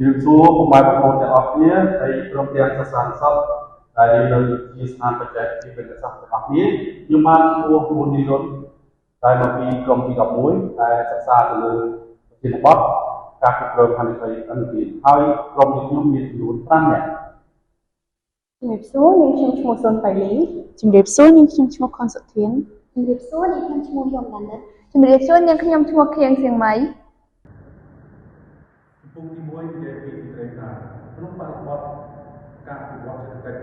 ជំរាបសួរពុកម៉ែបងប្អូនទាំងអស់គ្នាហើយក្រុមទាំងសិស្សនិស្សិតដែលនៅជាស្នាមបច្ចេកវិទ្យាវិទ្យាសាស្ត្រទាំងអស់គ្នាខ្ញុំបានឈ្មោះមូនីរុនដែលមកពីក្រុមទី11ដែលសិក្សាទៅលើប្រធានបទការគ្រប់គ្រងហានិភ័យអន្តរជាតិហើយក្រុមនេះខ្ញុំមានចំនួន5នាក់ជំរាបសួរនាងខ្ញុំឈ្មោះសុនបៃលីជំរាបសួរនាងខ្ញុំឈ្មោះខុនសុធានជំរាបសួរនាងខ្ញុំឈ្មោះយមដានិតជំរាបសួរនាងខ្ញុំឈ្មោះខៀងសៀងម៉ៃពុកទី1និយាយពីសេចក្តីថាក្នុងបរិបទការវិវត្តសេដ្ឋកិច្ច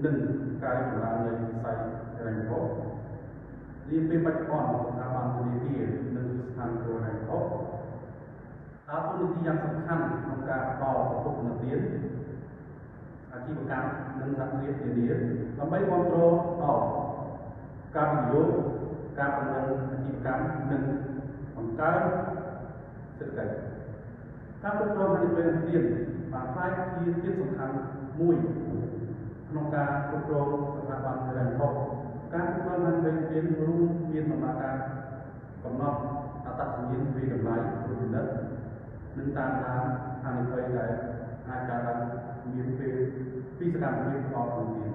និងការចម្រើននៃវិស័យហិរញ្ញវត្ថុនាពេលបច្ចុប្បន្នស្ថាប័នធនាគារនិងស្ថានទូតហិរញ្ញវត្ថុដើរតួនាទីយ៉ាងសំខាន់ក្នុងការផ្ដល់ប្រភពធនធានអាជីវកម្មនិងសហគ្រាសនានាដើម្បីគ្រប់គ្រងដល់ការវិនិយោគការពង្រឹងអាជីវកម្មនិងបង្កើនសេដ្ឋកិច្ចការគ្រប់គ្រងហានិភ័យអន្តរជាតិបានក្លាយជាធាតុសំខាន់មួយក្នុងការគ្រប់គ្រងស្ថាប័នហិរញ្ញវត្ថុការគ្រប់គ្រងហានិភ័យអន្តរជាតិរួមមានដំណើរការកំណត់អត្តសញ្ញាណវិតម្លៃត្រួតពិនិត្យនិងតាមដានហានិភ័យដែលអាចកើតឡើងមានពេលពីសកម្មភាពផ្ដោតទៅទៀត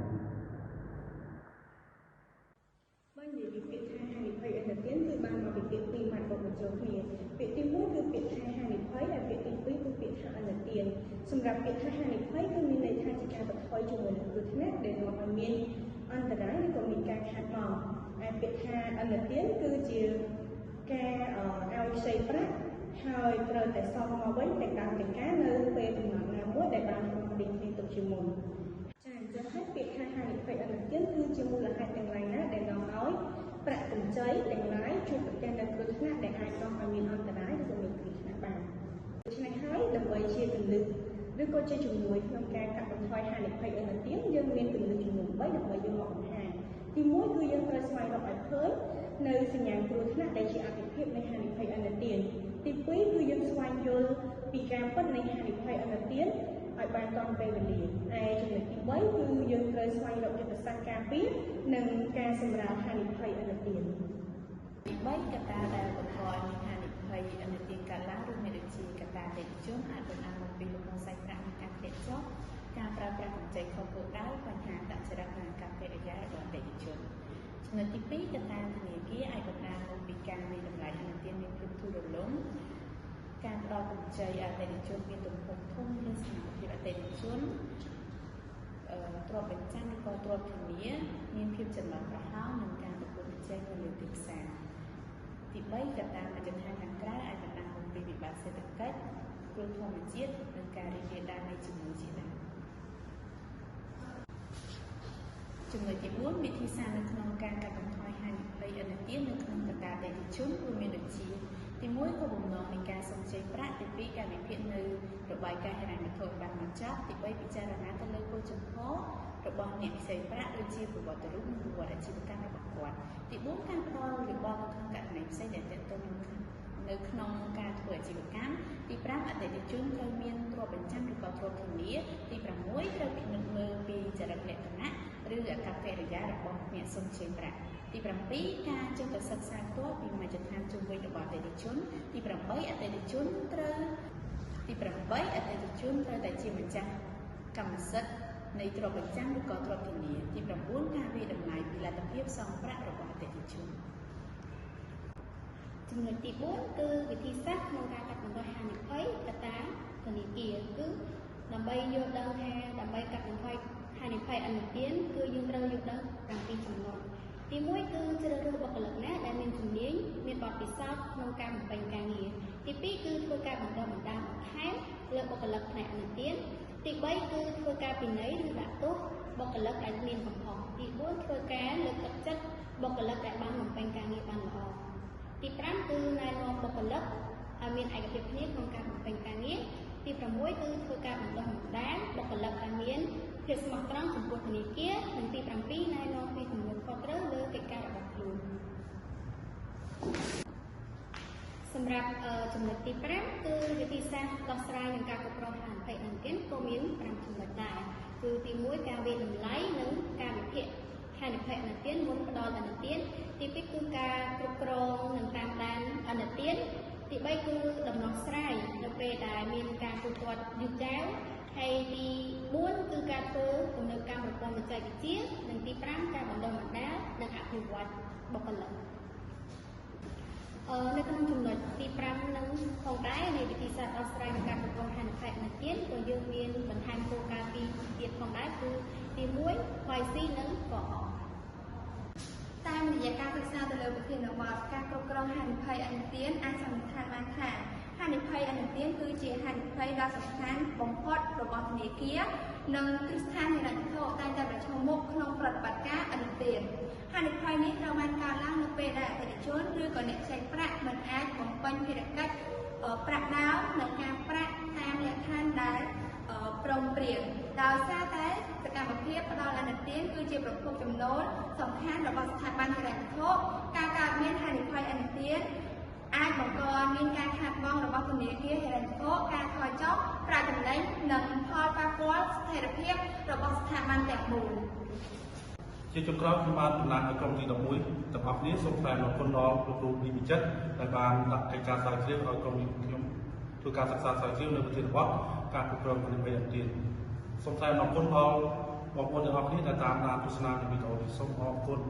បើនិយាយពីពាក្យថាហានិភ័យអន្តរជាតិគឺបានមកពីពាក្យពីរមកបញ្ចូលគ្នាពាក្យទី1គឺពាក្យថាហានិភ័យហើយពាក្យទី2គឺពាក្យថាអន្តរជាតិសម្រាប់ពាក្យថាហានិភ័យគឺមានន័យថាជាការបន្ថយជាមួយនឹងគ្រោះថ្នាក់ដែលនាំឲ្យមានអន្តរាយឬក៏មានការខាតបង់ហើយពាក្យថាអន្តរជាតិគឺជាការឲ្យខ្ចីប្រាក់ហើយត្រូវតែសងមកវិញតែតាមកិច្ចការនៅពេលដំណើរណាមួយដែលបានកំណត់គ្នាទុកជាមុនចាអញ្ចឹងហើយពាក្យថាហានិភ័យអន្តរជាតិគឺជាមូលហេតុទាំងឡាយណាដែលនាំឲ្យប្រាក់កម្ចីទាំងឡាយជួបប្រទះនូវគ្រោះថ្នាក់ដែលអាចនាំឲ្យមានអន្តរាយឬក៏មានគ្រោះថ្នាក់បានដូច្នេះហើយដើម្បីជាគន្លឹះឬក៏ជាជំនួយក្នុងការកាត់បន្ថយហានិភ័យអន្តរជាតិយើងមានគន្លឹះចំនួន3ដើម្បីយកមកបង្ហាញទី1គឺយើងត្រូវស្វែងរកឲ្យឃើញនៅសញ្ញាគ្រោះថ្នាក់ដែលជាអាទិភាពនៃហានិភ័យអន្តរជាតិទី2គឺយើងស្វែងយល់ពីការពិតនៃហានិភ័យអន្តរជាតិឲ្យបានទាន់ពេលវេលាហើយចំណុចទី3គឺយើងត្រូវស្វែងរកយុទ្ធសាស្ត្រការពារនិងការសម្រាលហានិភ័យអន្តរជាតិទី3កត្តាដែលបង្កឲ្យមានហានិភ័យអន្តរជាតិកើតឡើងរួមមានដូចជាកត្តាអតិថិជនអាចបណ្ដាលមកពីលំហូរសាច់ប្រាក់និងការធ្លាក់ចុះការប្រើប្រាស់កម្ចីខុសគោលដៅបញ្ហាតចរិតនិងអាកប្បកិរិយារបស់អតិថិជនចំណុចទី2កត្តាធនាគារអាចបណ្ដាលមកពីការវិនិច្ឆ័យអន្តរជាតិមានភាពធូររលុងការផ្ដល់កម្ចីអតិថិជនមានទំហំធំនិងសមត្ថភាពអតិថិជនទ្រព្យបញ្ចាំឬក៏ទ្រព្យធានាមានភាពចំណងប្រហោងនិងការប្រកួតប្រជែងនៅលើទីផ្សារទី3កត្តាមជ្ឈដ្ឋានខាងក្រៅអាចបណ្ដាលមកពីវិបត្តិសេដ្ឋកិច្ចគ្រោះធម្មជាតិនិងការរីករាលដាលនៃជំងឺជាដើមចំណុចទី4វិធីសាស្ត្រនៅក្នុងការកាត់បន្ថយហានិភ័យអន្តរជាតិនៅក្នុងកត្តាអតិថិជនរួមមានដូចជាទី1ក៏បំណងនៃការសង្ជ័យប្រាក់ទី2ការវិភាគនៅរបាយការណ៍ហិរញ្ញវត្ថុបានបញ្ចប់ទី3ពិចារណាទៅលើគោលចំហរបស់អ្នកខ្ចីប្រាក់ដូចជាប្រវត្តិរូបនិងប្រវត្តិអាជីវកម្មរបស់គាត់ទី4ការផ្ដល់យោបល់នៅក្នុងករណីផ្សេងដែលទាក់ទងនៅក្នុងការធ្វើអាជីវកម្មទី5អតិថិជនត្រូវមានទ្រព្យបញ្ចាំឬក៏ទ្រព្យធានាទី6ត្រូវពិនិត្យមើលពីចរិតលក្ខណៈឬអាកប្បកិរិយារបស់អ្នកសង្ជ័យប្រាក់ទី7ការចុះទៅសិក្សាផ្ទាល់ពីមជ្ឈដ្ឋានជុំវិញរបស់អតិថិជនទី8អតិថិជនត្រូវតែជាម្ចាស់កម្មសិទ្ធិនៃទ្រព្យបញ្ចាំឬក៏ទ្រព្យធានាទី9ការវិតម្លៃពីលទ្ធភាពសងប្រាក់របស់អតិថិជនចំណុចទី4គឺវិធីសាស្ត្រក្នុងការកាត់បន្ថយហានិភ័យកត្តាធនាគារគឺដើម្បីយល់ដឹងថាដើម្បីកាត់បន្ថយហានិភ័យអន្តរជាតិគឺយើងត្រូវយល់ដឹង7ចំណុចទី1គឺជ្រើសរើសបុគ្គលិកណាដែលមានជំនាញមានបទពិសោធន៍ក្នុងការបំពេញការងារទី2គឺធ្វើការបណ្ដុះបណ្ដាលបន្ថែមលើបុគ្គលិកផ្នែកអន្តរជាតិទី3គឺធ្វើការពិន័យឬដាក់ទោសបុគ្គលិកដែលមានកំហុសទី4ធ្វើការលើកទឹកចិត្តបុគ្គលិកដែលបានបំពេញការងារបានល្អទី5គឺណែនាំបុគ្គលិកឲ្យមានឯកភាពគ្នាក្នុងការបំពេញការងារទី6គឺធ្វើការបណ្ដុះបណ្ដាលបុគ្គលិកឲ្យមានភាពស្មោះត្រង់ចំពោះធនាគារនិងទី7ណែនាំពីទំនួលខុសត្រូវលើកិច្ចការរបស់ខ្លួនសម្រាប់ចំណុចទី5គឺវិធីសាស្ត្រដោះស្រាយនឹងការគ្រប់គ្រងហានិភ័យអន្តរជាតិក៏មាន5ចំណុចដែរគឺទី1ការវិនិច្ឆ័យនិងការវិភាគហានិភ័យអន្តរជាតិមុនផ្ដល់អន្តរជាតិទី2គឺការគ្រប់គ្រងនិងតាមដានអន្តរជាតិទី ទី3គឺដំណោះស្រាយនៅពេលដែលមានការទូទាត់យឺតយ៉ាវហើយទី4គឺការធ្វើទំនើបកម្មប្រព័ន្ធបច្ចេកវិទ្យានិងទី5ការបណ្ដុះបណ្ដាលនិងអភិវឌ្ឍបុគ្គលិកនៅក្នុងចំណុចទី5នឹងផងដែរនៃវិធីសាស្ត្រដោះស្រាយនឹងការគ្រប់គ្រងហានិភ័យអន្តរជាតិក៏យើងមានបន្ថែមគោលការណ៍ពីរទៀតផងដែរគឺទី1 YC និង 4 តាមរយៈការសិក្សាទៅលើប្រធានបទការគ្រប់គ្រងហានិភ័យអន្តរជាតិអាចសន្និដ្ឋានបានថាហានិភ័យអន្តរជាតិគឺជាហានិភ័យដ៏សំខាន់បំផុតរបស់ធនាគារនិងគ្រឹះស្ថានហិរញ្ញវត្ថុតែងតែប្រឈមមុខក្នុងប្រតិបត្តិការអន្តរជាតិហានិភ័យនេះត្រូវបានកើតឡើងនៅពេលដែលអតិថិជនឬក៏អ្នកខ្ចីប្រាក់មិនអាចបំពេញភារកិច្ចប្រាក់ដើមនិងការប្រាក់តាមលក្ខខណ្ឌដែលព្រមព្រៀងដោយសារតែសកម្មភាពផ្ដល់អនុទានគឺជាប្រភពចំណូលសំខាន់របស់ស្ថាប័នហិរញ្ញវត្ថុការកើតមានហានិភ័យអនុទានអាចបង្កមានការខាតបង់របស់ធនាគារហិរញ្ញវត្ថុការថយចុះប្រាក់ចំណេញនិងផលប៉ះពាល់ស្ថិរភាពរបស់ស្ថាប័នទាំងមូលជាចុងក្រោយខ្ញុំបានចំណាយឲ្យក្រុមទី11ទាំងអស់គ្នាសូមថ្លែងអរគុណដល់លោកគ្រូវិចិត្រដែលបានដាក់កិច្ចការស្រាវជ្រាវឲ្យក្រុមខ្ញុំធ្វើការសិក្សាស្រាវជ្រាវនៅប្រធានបទការគ្រប់គ្រងហានិភ័យអន្តរជាតិសូមថ្លែងអរគុណដល់បងប្អូនទាំងអស់គ្នាដែលតាមដានទស្សនាវីដេអូនេះសូមអរគុណ